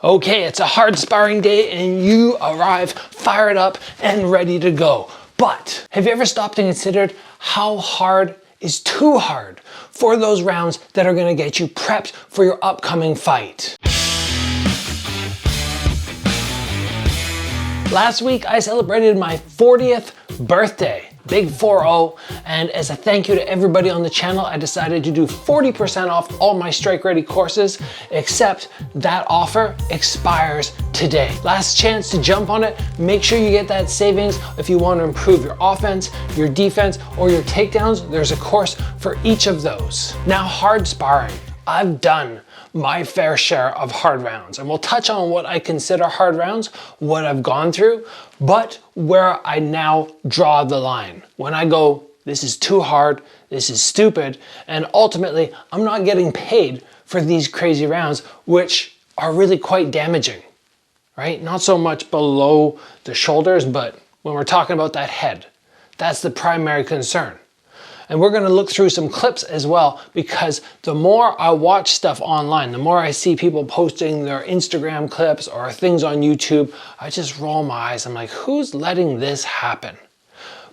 Okay, it's a hard sparring day and you arrive fired up and ready to go. But have you ever stopped and considered how hard is too hard for those rounds that are gonna get you prepped for your upcoming fight? Last week, I celebrated my 40th birthday, big 4-0, and as a thank you to everybody on the channel, I decided to do 40% off all my Strike Ready courses, except that offer expires today. Last chance to jump on it. Make sure you get that savings if you want to improve your offense, your defense, or your takedowns. There's a course for each of those. Now, hard sparring. I've done my fair share of hard rounds, and we'll touch on what I consider hard rounds, what I've gone through, but where I now draw the line. When I go, this is too hard, this is stupid, and ultimately I'm not getting paid for these crazy rounds, which are really quite damaging, right? Not so much below the shoulders, but when we're talking about that head, that's the primary concern. And we're gonna look through some clips as well, because the more I watch stuff online, the more I see people posting their Instagram clips or things on YouTube, I just roll my eyes. I'm like, who's letting this happen?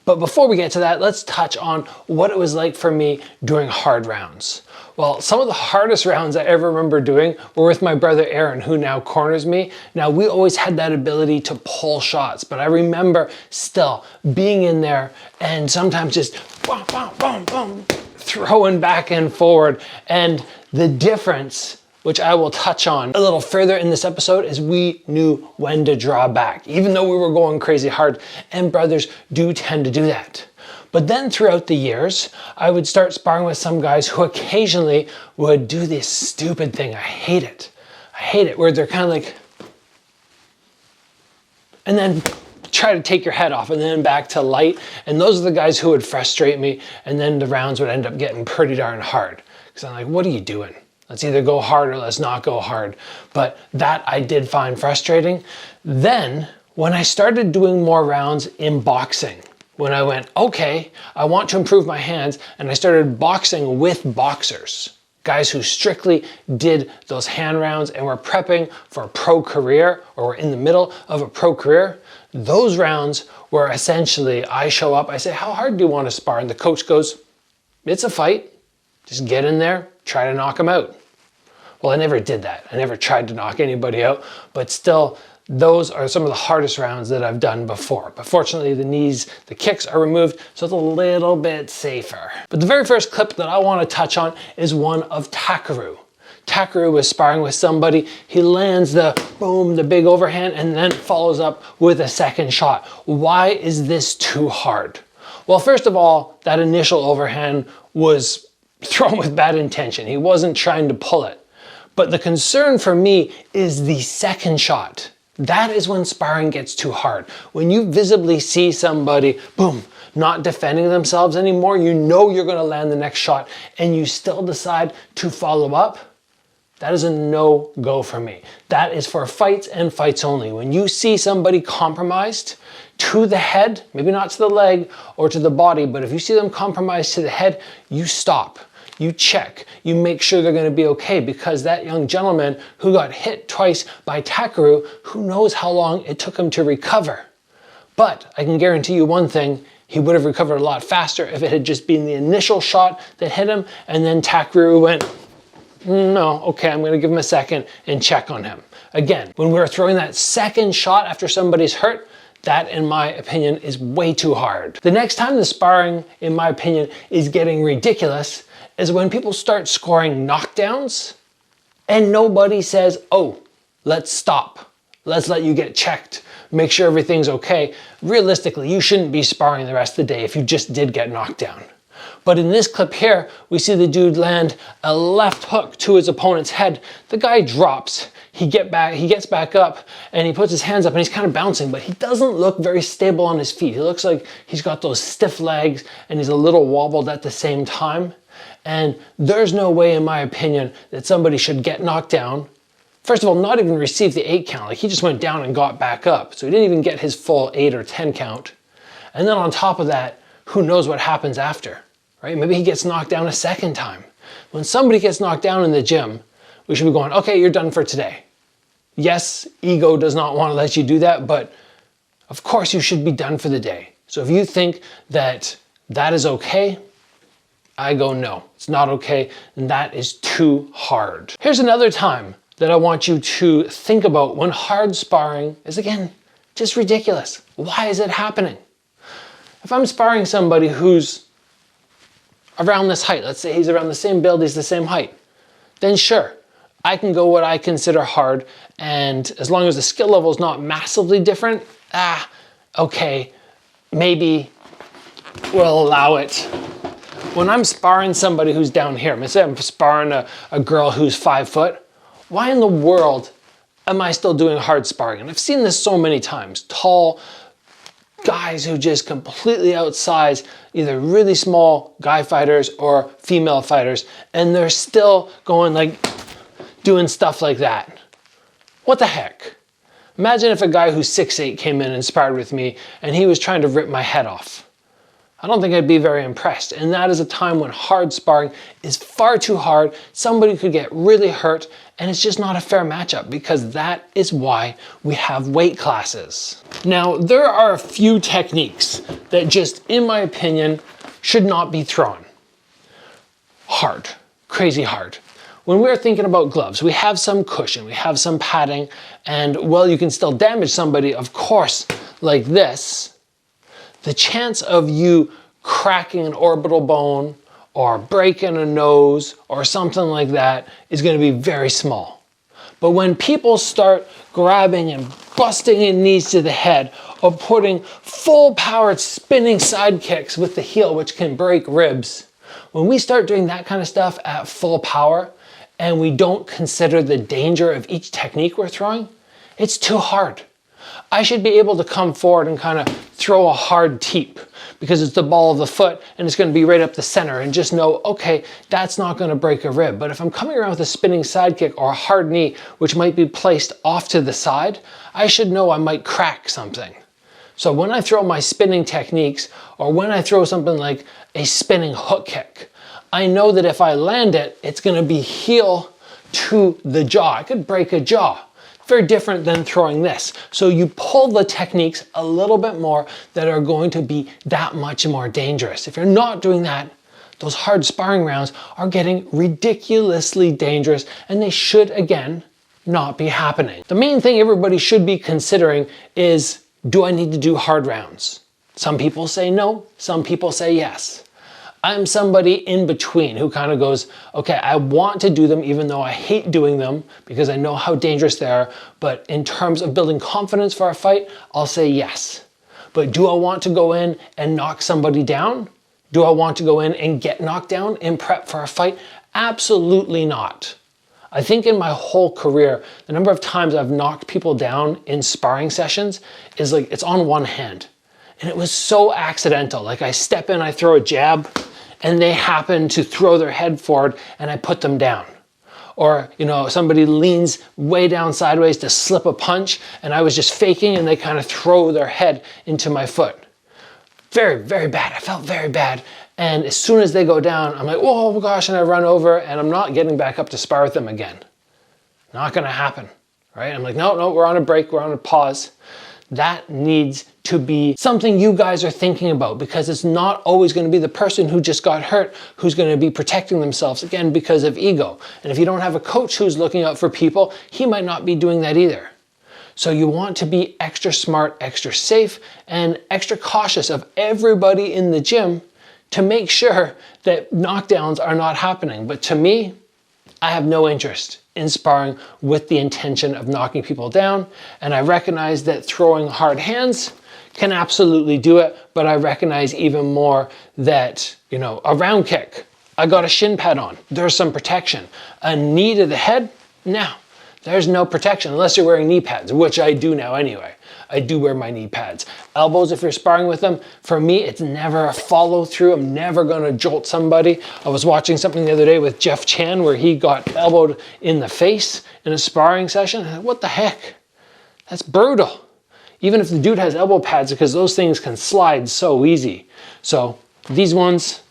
But before we get to that, let's touch on what it was like for me doing hard rounds. Well, some of the hardest rounds I ever remember doing were with my brother Aaron, who now corners me. Now, we always had that ability to pull shots, but I remember still being in there and sometimes just boom, boom, boom, boom, throwing back and forward. And the difference, which I will touch on a little further in this episode, is we knew when to draw back, even though we were going crazy hard, and brothers do tend to do that. But then throughout the years, I would start sparring with some guys who occasionally would do this stupid thing. I hate it. I hate it, where they're kind of like, and then try to take your head off and then back to light. And those are the guys who would frustrate me. And then the rounds would end up getting pretty darn hard. Because I'm like, what are you doing? Let's either go hard or let's not go hard. But that I did find frustrating. Then when I started doing more rounds in boxing, when I went, okay, I want to improve my hands, and I started boxing with boxers, guys who strictly did those hand rounds and were prepping for a pro career or were in the middle of a pro career, those rounds were essentially, I show up, I say, how hard do you want to spar? And the coach goes, it's a fight. Just get in there, try to knock them out. Well, I never did that. I never tried to knock anybody out, but still, those are some of the hardest rounds that I've done before. But fortunately, the kicks are removed, so it's a little bit safer. But the very first clip that I want to touch on is one of Takaru. Takaru was sparring with somebody. He lands the boom, the big overhand, and then follows up with a second shot. Why is this too hard? Well, first of all, that initial overhand was thrown with bad intention. He wasn't trying to pull it. But the concern for me is the second shot. That is when sparring gets too hard. When you visibly see somebody, boom, not defending themselves anymore, you know you're gonna land the next shot, and you still decide to follow up, that is a no-go for me. That is for fights and fights only. When you see somebody compromised to the head, maybe not to the leg or to the body, but if you see them compromised to the head, you stop. You check, you make sure they're gonna be okay, because that young gentleman who got hit twice by Takaru, who knows how long it took him to recover. But I can guarantee you one thing, he would have recovered a lot faster if it had just been the initial shot that hit him, and then Takaru went, no, okay, I'm gonna give him a second and check on him. Again, when we're throwing that second shot after somebody's hurt, that, in my opinion, is way too hard. The next time the sparring, in my opinion, is getting ridiculous is when people start scoring knockdowns and nobody says, oh, let's stop. Let's let you get checked. Make sure everything's okay. Realistically, you shouldn't be sparring the rest of the day if you just did get knocked down. But in this clip here, we see the dude land a left hook to his opponent's head. The guy drops. He gets back up and he puts his hands up and he's kind of bouncing, but he doesn't look very stable on his feet. He looks like he's got those stiff legs and he's a little wobbled at the same time. And there's no way, in my opinion, that somebody should get knocked down. First of all, not even receive the 8 count. Like, he just went down and got back up. So he didn't even get his full 8 or 10 count. And then on top of that, who knows what happens after, right? Maybe he gets knocked down a second time. When somebody gets knocked down in the gym, we should be going, okay, you're done for today. Yes, ego does not want to let you do that, but of course you should be done for the day. So if you think that that is okay, I go, no, it's not okay, and that is too hard. Here's another time that I want you to think about when hard sparring is, again, just ridiculous. Why is it happening? If I'm sparring somebody who's around this height, let's say he's around the same build, he's the same height, then sure, I can go what I consider hard, and as long as the skill level is not massively different, okay, maybe we'll allow it. When I'm sparring somebody who's down here, let's say I'm sparring a girl who's 5 foot, why in the world am I still doing hard sparring? And I've seen this so many times. Tall guys who just completely outsize either really small guy fighters or female fighters, and they're still going like, doing stuff like that. What the heck? Imagine if a guy who's 6'8" came in and sparred with me and he was trying to rip my head off. I don't think I'd be very impressed. And that is a time when hard sparring is far too hard. Somebody could get really hurt, and it's just not a fair matchup, because that is why we have weight classes. Now, there are a few techniques that just, in my opinion, should not be thrown. Hard, crazy hard. When we're thinking about gloves, we have some cushion, we have some padding, and while you can still damage somebody, of course, like this, the chance of you cracking an orbital bone or breaking a nose or something like that is going to be very small. But when people start grabbing and busting in knees to the head or putting full powered spinning side kicks with the heel, which can break ribs, when we start doing that kind of stuff at full power and we don't consider the danger of each technique we're throwing, it's too hard. I should be able to come forward and kind of throw a hard teep because it's the ball of the foot and it's going to be right up the center, and just know, okay, that's not going to break a rib. But if I'm coming around with a spinning side kick or a hard knee, which might be placed off to the side, I should know I might crack something. So when I throw my spinning techniques, or when I throw something like a spinning hook kick, I know that if I land it, it's going to be heel to the jaw. I could break a jaw. Very different than throwing this. So you pull the techniques a little bit more that are going to be that much more dangerous. If you're not doing that, those hard sparring rounds are getting ridiculously dangerous, and they should, again, not be happening. The main thing everybody should be considering is, do I need to do hard rounds? Some people say no, some people say yes. I'm somebody in between who kind of goes, okay, I want to do them even though I hate doing them because I know how dangerous they are, but in terms of building confidence for a fight, I'll say yes. But do I want to go in and knock somebody down? Do I want to go in and get knocked down in prep for a fight? Absolutely not. I think in my whole career, the number of times I've knocked people down in sparring sessions is like, it's on one hand. And it was so accidental. Like I step in, I throw a jab, and they happen to throw their head forward and I put them down. Or, you know, somebody leans way down sideways to slip a punch and I was just faking and they kind of throw their head into my foot. Very, very bad. I felt very bad. And as soon as they go down, I'm like, oh gosh, and I run over and I'm not getting back up to spar with them again. Not gonna happen, right? I'm like, no, we're on a break, we're on a pause. That needs to be something you guys are thinking about, because it's not always going to be the person who just got hurt who's going to be protecting themselves, again, because of ego. And if you don't have a coach who's looking out for people, he might not be doing that either. So you want to be extra smart, extra safe, and extra cautious of everybody in the gym to make sure that knockdowns are not happening. But to me, I have no interest in sparring with the intention of knocking people down, and I recognize that throwing hard hands can absolutely do it, but I recognize even more that, you know, a round kick, I got a shin pad on, there's some protection. A knee to the head, no, there's no protection unless you're wearing knee pads, which I do now anyway. I do wear my knee pads. Elbows, if you're sparring with them, for me, it's never a follow through. I'm never gonna jolt somebody. I was watching something the other day with Jeff Chan where he got elbowed in the face in a sparring session. What the heck? That's brutal. Even if the dude has elbow pads, because those things can slide so easy. So these ones,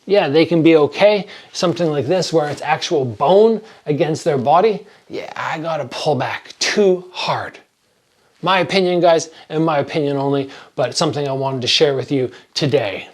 yeah, they can be okay. Something like this where it's actual bone against their body, yeah, I gotta pull back too hard. My opinion, guys, and my opinion only, but it's something I wanted to share with you today.